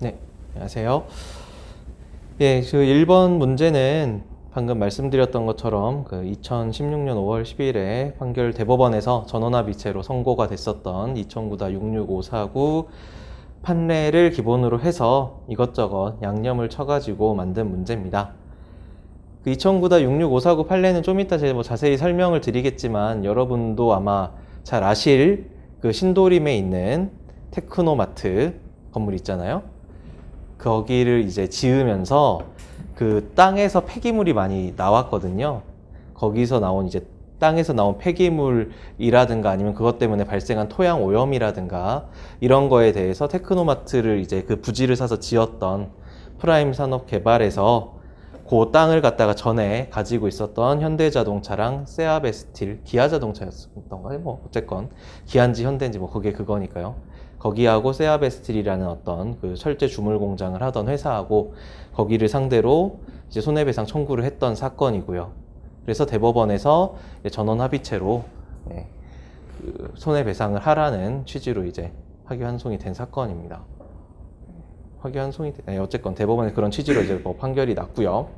네, 안녕하세요. 예, 그 1번 문제는 방금 말씀드렸던 것처럼 그 2016년 5월 10일에 판결 대법원에서 전원합의체로 선고가 됐었던 2009-66549 판례를 기본으로 해서 이것저것 양념을 쳐가지고 만든 문제입니다. 그 2009-66549 판례는 좀 이따 제가 자세히 설명을 드리겠지만 여러분도 아마 잘 아실 그 신도림에 있는 테크노마트 건물 있잖아요. 거기를 이제 지으면서 그 땅에서 폐기물이 많이 나왔거든요. 거기서 나온 이제 땅에서 나온 폐기물이라든가 아니면 그것 때문에 발생한 토양 오염이라든가 이런 거에 대해서 테크노마트를 이제 그 부지를 사서 지었던 프라임 산업 개발에서 그 땅을 갖다가 전에 가지고 있었던 현대자동차랑 세아베스틸, 기아자동차였던가요? 뭐 어쨌건 기아인지 현대인지 뭐 그게 그거니까요. 거기하고 세아베스틸이라는 어떤 그 철제 주물 공장을 하던 회사하고 거기를 상대로 이제 손해배상 청구를 했던 사건이고요. 그래서 대법원에서 전원 합의체로 그 손해배상을 하라는 취지로 이제 파기환송이 된 사건입니다. 파기환송이 어쨌건 대법원에 그런 취지로 이제 뭐 판결이 났고요.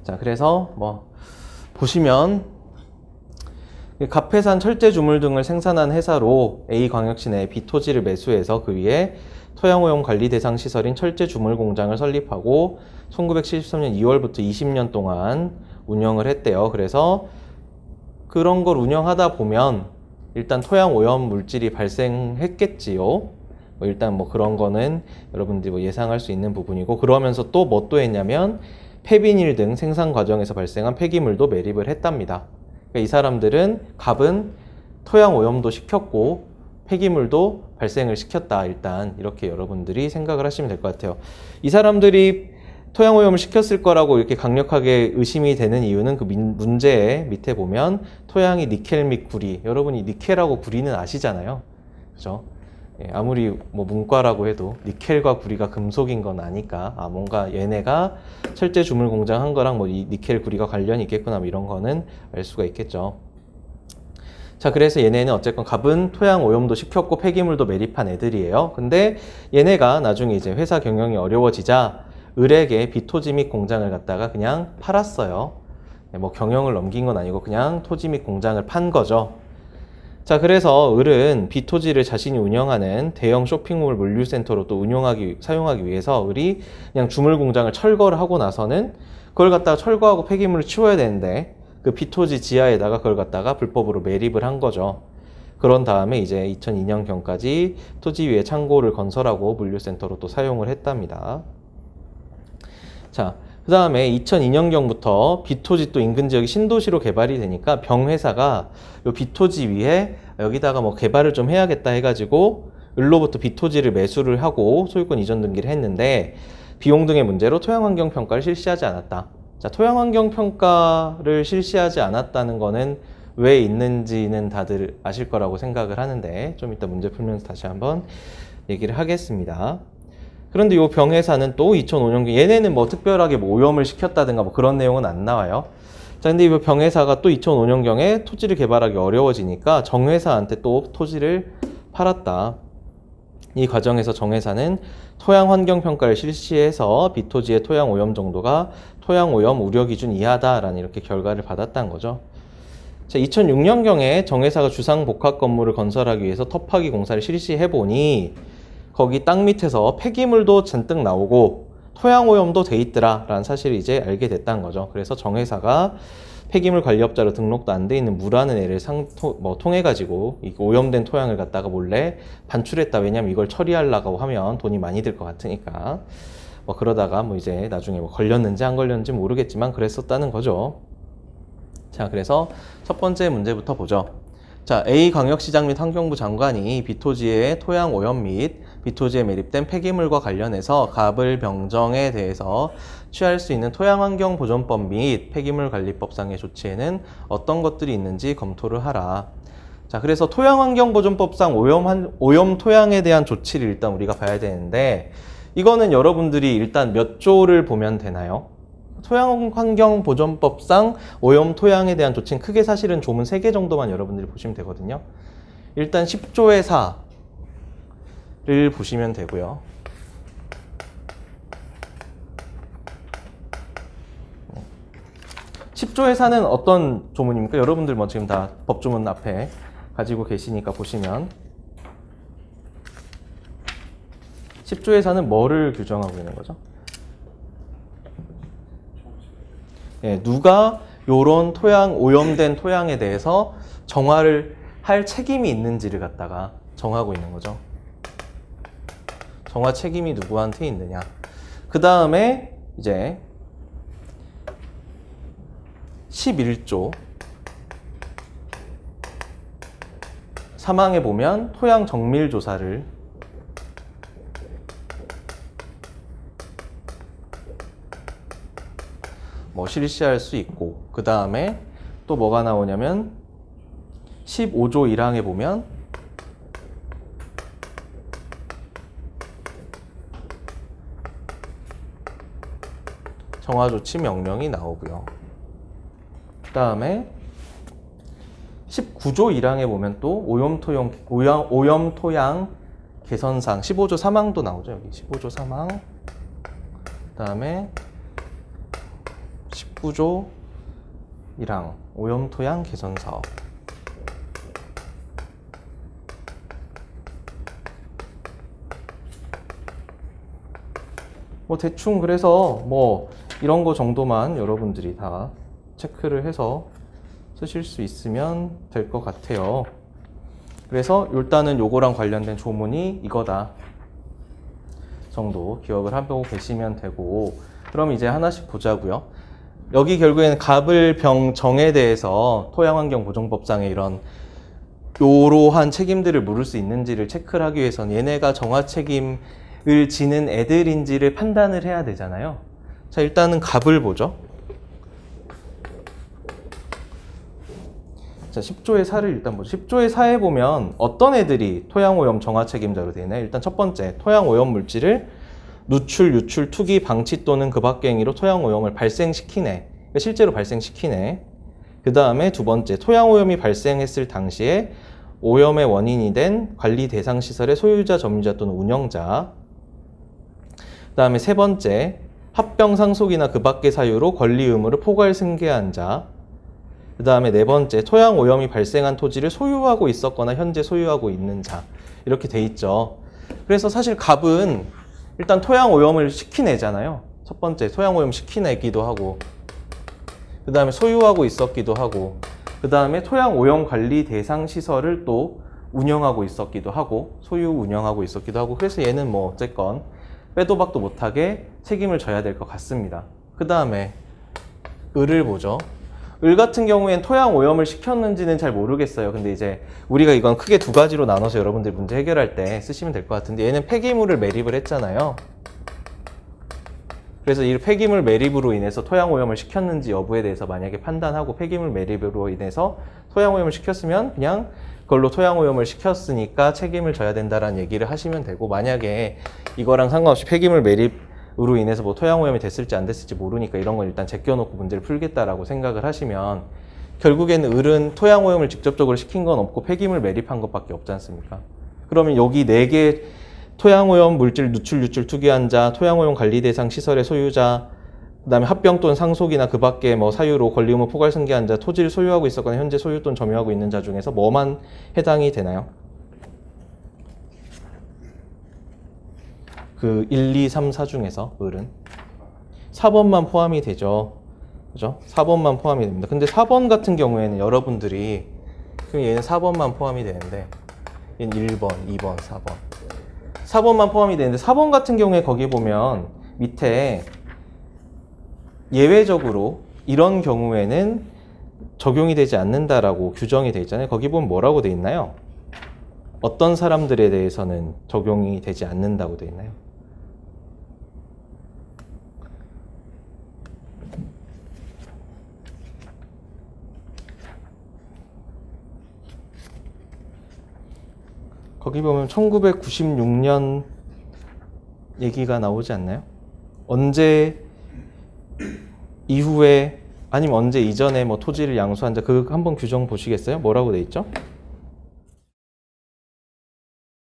자, 그래서 뭐 보시면 갑해산 철제 주물 등을 생산한 회사로 A광역시 내 B토지를 매수해서 그 위에 토양오염 관리 대상 시설인 철제 주물 공장을 설립하고 1973년 2월부터 20년 동안 운영을 했대요. 그래서 그런 걸 운영하다 보면 일단 토양 오염 물질이 발생했겠지요. 뭐 일단 뭐 그런 거는 여러분들이 뭐 예상할 수 있는 부분이고, 그러면서 또 뭐 또 했냐면 폐비닐 등 생산 과정에서 발생한 폐기물도 매립을 했답니다. 그러니까 이 사람들은 갑은 토양 오염도 시켰고 폐기물도 발생을 시켰다. 일단 이렇게 여러분들이 생각을 하시면 될 것 같아요. 이 사람들이 토양 오염을 시켰을 거라고 이렇게 강력하게 의심이 되는 이유는 그 문제 밑에 보면 토양이 니켈 및 구리, 여러분이 니켈하고 구리는 아시잖아요. 그죠? 예, 아무리 뭐 문과라고 해도 니켈과 구리가 금속인 건 아니까 뭔가 얘네가 철제 주물 공장 한 거랑 뭐 이 니켈 구리가 관련이 있겠구나 뭐 이런 거는 알 수가 있겠죠. 자, 그래서 얘네는 어쨌건 갑은 토양 오염도 시켰고 폐기물도 매립한 애들이에요. 근데 얘네가 나중에 이제 회사 경영이 어려워지자 을에게 B토지 및 공장을 갖다가 그냥 팔았어요. 뭐 경영을 넘긴 건 아니고 그냥 토지 및 공장을 판 거죠. 자, 그래서 을은 B토지를 자신이 운영하는 대형 쇼핑몰 물류센터로 또 사용하기 위해서 을이 그냥 주물 공장을 철거를 하고 나서는 그걸 갖다가 철거하고 폐기물을 치워야 되는데 그 B토지 지하에다가 그걸 갖다가 불법으로 매립을 한 거죠. 그런 다음에 이제 2002년경까지 토지 위에 창고를 건설하고 물류센터로 또 사용을 했답니다. 자, 그 다음에 2002년경부터 B토지 또 인근 지역이 신도시로 개발이 되니까 병회사가 요 B토지 위에 여기다가 뭐 개발을 좀 해야겠다 해가지고 을로부터 B토지를 매수를 하고 소유권 이전 등기를 했는데 비용 등의 문제로 토양환경평가를 실시하지 않았다. 자, 토양환경평가를 실시하지 않았다는 거는 왜 있는지는 다들 아실 거라고 생각을 하는데 좀 이따 문제 풀면서 다시 한번 얘기를 하겠습니다. 그런데 이 병회사는 또 2005년경 얘네는 뭐 특별하게 뭐 오염을 시켰다든가 뭐 그런 내용은 안 나와요. 자, 근데 이 병회사가 또 2005년경에 토지를 개발하기 어려워지니까 정회사한테 또 토지를 팔았다. 이 과정에서 정회사는 토양 환경 평가를 실시해서 B토지의 토양 오염 정도가 토양 오염 우려 기준 이하다라는 이렇게 결과를 받았다는 거죠. 자, 2006년경에 정회사가 주상 복합 건물을 건설하기 위해서 터파기 공사를 실시해 보니 거기 땅 밑에서 폐기물도 잔뜩 나오고 토양 오염도 돼 있더라 라는 사실을 이제 알게 됐다는 거죠. 그래서 정회사가 폐기물 관리업자로 등록도 안 돼 있는 무라는 애를 통해 가지고 이 오염된 토양을 갖다가 몰래 반출했다. 왜냐면 이걸 처리하려고 하면 돈이 많이 들 것 같으니까. 뭐 그러다가 뭐 이제 나중에 뭐 걸렸는지 안 걸렸는지 모르겠지만 그랬었다는 거죠. 자, 그래서 첫 번째 문제부터 보죠. 자, A광역시장 및 환경부 장관이 B토지의 토양 오염 및 B토지에 매립된 폐기물과 관련해서 갑을 병정에 대해서 취할 수 있는 토양환경보존법 및 폐기물관리법상의 조치에는 어떤 것들이 있는지 검토를 하라. 자, 그래서 토양환경보존법상 오염 토양에 대한 조치를 일단 우리가 봐야 되는데 이거는 여러분들이 일단 몇 조를 보면 되나요? 토양환경보존법상 오염 토양에 대한 조치는 크게 사실은 조문 3개 정도만 여러분들이 보시면 되거든요. 일단 10조의 4를 보시면 되고요. 10조 회사는 어떤 조문입니까? 여러분들 뭐 지금 다 법조문 앞에 가지고 계시니까 보시면 10조 회사는 뭐를 규정하고 있는 거죠? 예, 누가 요런 토양, 오염된 토양에 대해서 정화를 할 책임이 있는지를 갖다가 정하고 있는 거죠. 정화 책임이 누구한테 있느냐. 그 다음에 이제 11조 3항에 보면 토양 정밀 조사를 실시할 수 있고, 그 다음에 또 뭐가 나오냐면 15조 1항에 보면 정화조치 명령이 나오고요. 그 다음에 19조 1항에 보면 또 오염토양 개선사항 15조 3항도 나오죠. 여기 15조 3항. 그 다음에 19조 1항 오염토양 개선사업. 대충 그래서 이런 거 정도만 여러분들이 다 체크를 해서 쓰실 수 있으면 될 것 같아요. 그래서 일단은 요거랑 관련된 조문이 이거다 정도 기억을 하고 계시면 되고, 그럼 이제 하나씩 보자고요. 여기 결국에는 갑을병정에 대해서 토양환경보존법상의 이런 요러한 책임들을 물을 수 있는지를 체크를 하기 위해서는 얘네가 정화 책임을 지는 애들인지를 판단을 해야 되잖아요. 자, 일단은 갑을 보죠. 자, 10조의 4를 일단 보죠. 10조의 4에 보면 어떤 애들이 토양오염 정화 책임자로 되어 있나요? 일단 첫 번째, 토양오염 물질을 누출, 유출, 투기, 방치 또는 그 밖의 행위로 토양오염을 발생시키네. 그러니까 실제로 발생시키네. 그 다음에 두 번째, 토양오염이 발생했을 당시에 오염의 원인이 된 관리 대상 시설의 소유자, 점유자 또는 운영자. 그 다음에 세 번째, 합병 상속이나 그 밖의 사유로 권리 의무를 포괄 승계한 자. 그 다음에 네 번째, 토양 오염이 발생한 토지를 소유하고 있었거나 현재 소유하고 있는 자. 이렇게 돼 있죠. 그래서 사실 갑은 일단 토양 오염을 시키내잖아요. 첫 번째, 토양 오염 시키내기도 하고, 그 다음에 소유하고 있었기도 하고, 그 다음에 토양 오염 관리 대상 시설을 또 운영하고 있었기도 하고, 소유 운영하고 있었기도 하고, 그래서 얘는 어쨌건 빼도 박도 못하게 책임을 져야 될 것 같습니다. 그 다음에 을을 보죠. 을 같은 경우엔 토양 오염을 시켰는지는 잘 모르겠어요. 근데 이제 우리가 이건 크게 두 가지로 나눠서 여러분들 문제 해결할 때 쓰시면 될 것 같은데, 얘는 폐기물을 매립을 했잖아요. 그래서 이 폐기물 매립으로 인해서 토양 오염을 시켰는지 여부에 대해서 만약에 판단하고 폐기물 매립으로 인해서 토양 오염을 시켰으면 그냥 그걸로 토양 오염을 시켰으니까 책임을 져야 된다라는 얘기를 하시면 되고, 만약에 이거랑 상관없이 폐기물 매립으로 인해서 토양 오염이 됐을지 안 됐을지 모르니까 이런 건 일단 제껴놓고 문제를 풀겠다라고 생각을 하시면, 결국에는 을은 토양 오염을 직접적으로 시킨 건 없고 폐기물 매립한 것밖에 없지 않습니까? 그러면 여기 4개 토양 오염 물질 누출, 유출, 투기한 자, 토양 오염 관리 대상 시설의 소유자, 그 다음에 합병 또는 상속이나 그 밖의 사유로 권리 의무 포괄 승계한 자, 토지를 소유하고 있었거나 현재 소유 또는 점유하고 있는 자 중에서 뭐만 해당이 되나요? 그 1, 2, 3, 4 중에서 을은 4번만 포함이 되죠. 그죠? 4번만 포함이 됩니다. 근데 4번 같은 경우에는 여러분들이, 그럼 얘는 4번만 포함이 되는데 얘는 1번, 2번, 4번. 4번만 포함이 되는데 4번 같은 경우에 거기 보면 밑에 예외적으로 이런 경우에는 적용이 되지 않는다라고 규정이 되어 있잖아요. 거기 보면 뭐라고 되어 있나요? 어떤 사람들에 대해서는 적용이 되지 않는다고 되어 있나요? 거기 보면 1996년 얘기가 나오지 않나요? 언제 이후에 아니면 언제 이전에 토지를 양수한 자, 그 한번 규정 보시겠어요? 뭐라고 돼 있죠?